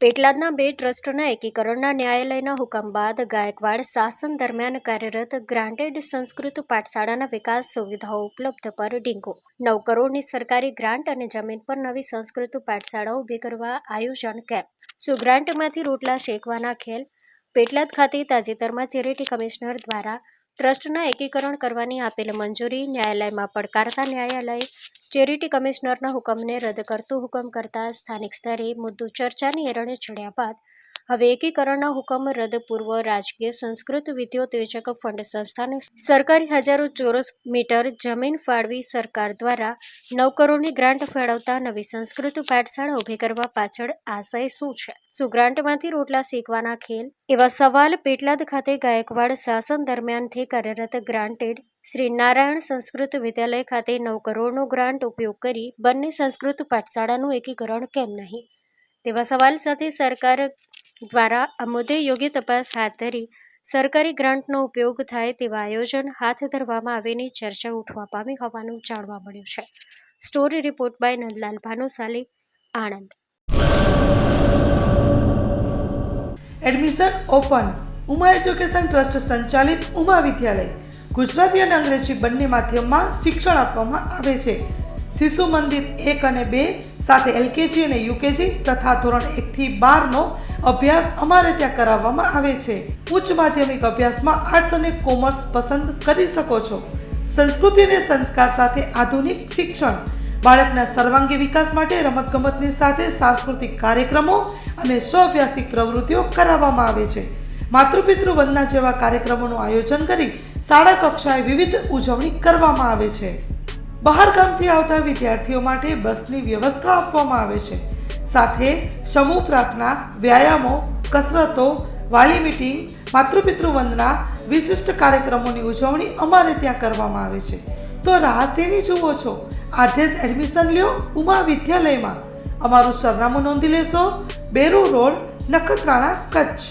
પેટલાદના બે ટ્રસ્ટના એકીકરણના ન્યાયાલયના હુકમ બાદ ગાયકવાડ શાસન દરમિયાન કાર્યરત ગ્રાન્ટેડ સંસ્કૃત પાઠશાળાના વિકાસ સુવિધાઓ ઉપલબ્ધ પર ડીંગો 9 કરોડની સરકારી ગ્રાન્ટ અને જમીન પર નવી સંસ્કૃત પાઠશાળા ઊભી કરવા આયોજન કેમ્પ. શું ગ્રાન્ટમાંથી રોટલા શેકવાના ખેલ? પેટલાદ ખાતે તાજેતરમાં ચેરિટી કમિશનર દ્વારા ટ્રસ્ટના એકીકરણ કરવાની આપેલ મંજૂરી ન્યાયાલયમાં પડકારતા ન્યાયાલયે ચેરિટી કમિશનરના હુકમને રદ કરતો હુકમ કરતા સ્થાનિક સ્તરે મુદ્દો ચર્ચાની એરણે ચડ્યા બાદ હવે એકીકરણના હુકમ રદ પૂર્વ રાજકીય સંસ્કૃત વિદ્યોતેજક ફંડ સંસ્થાને સરકારી હજારો ચોરસ મીટર જમીન ફાળવી સરકાર દ્વારા 9 કરોડની ગ્રાન્ટ ફાળવતા નવી સંસ્કૃત પાઠશાળા ઊભી કરવા પાછળ આશય શું છે? શું ગ્રાન્ટમાંથી રોટલા શેકવાના ખેલ? એવા સવાલ પેટલાદ ખાતે ગાયકવાડ શાસન દરમિયાનથી કાર્યરત ગ્રાન્ટેડ શ્રી નારાયણ સંસ્કૃત વિદ્યાલય ખાતે 9 કરોડનો ગ્રાન્ટ ઉપયોગ કરી બંને સંસ્કૃત પાઠશાળાનું એકીકરણ કેમ નહીં? તેવા સવાલ સાથે સરકાર દ્વારા આ મુદ્દે યોગ્ય તપાસ હાથ ધરી સરકારી ગ્રાન્ટનો ઉપયોગ થાય તેવા આયોજન હાથ ધરવામાં આવેની ચર્ચા ઉઠવા પામી હોવાનું જાણવા મળ્યું છે. Story report by Nandlal Bhanushali, Anand. Admission open. Uma education trust સંચાલિત ઉમા વિદ્યાલય ગુજરાતી અને અંગ્રેજી બંને માધ્યમમાં શિક્ષણ આપવામાં આવે છે. શિશુ મંદિર 1 અને 2 સાથે એલકેજી અને યુકેજી તથા ધોરણ 1 થી 12નો અભ્યાસ અમારે ત્યાં કરાવવામાં આવે છે. ઉચ્ચ માધ્યમિક અભ્યાસમાં આર્ટ્સ અને કોમર્સ પસંદ કરી શકો છો. સંસ્કૃતિ અને સંસ્કાર સાથે આધુનિક શિક્ષણ. બાળકના સર્વાંગી વિકાસ માટે રમતગમતની સાથે સાંસ્કૃતિક કાર્યક્રમો અને સ્વઅભ્યાસિક પ્રવૃત્તિઓ કરાવવામાં આવે છે. માતૃપિતૃ વંદના જેવા કાર્યક્રમોનું આયોજન કરી શાળા કક્ષાએ વિવિધ ઉજવણી કરવામાં આવે છે. બહાર ગામથી આવતા વિદ્યાર્થીઓ માટે બસની વ્યવસ્થા આપવામાં આવે છે. સાથે સમૂહ પ્રાર્થના, વ્યાયામો, કસરતો, વાલી મીટિંગ, માતૃપિતૃ વંદના, વિશિષ્ટ કાર્યક્રમોની ઉજવણી અમારે ત્યાં કરવામાં આવે છે. તો રાહ શેની જુઓ છો? આજે જ એડમિશન લ્યો ઉમા વિદ્યાલયમાં. અમારું સરનામું નોંધી લેશો: બેરુ રોડ, નખત્રાણા, કચ્છ.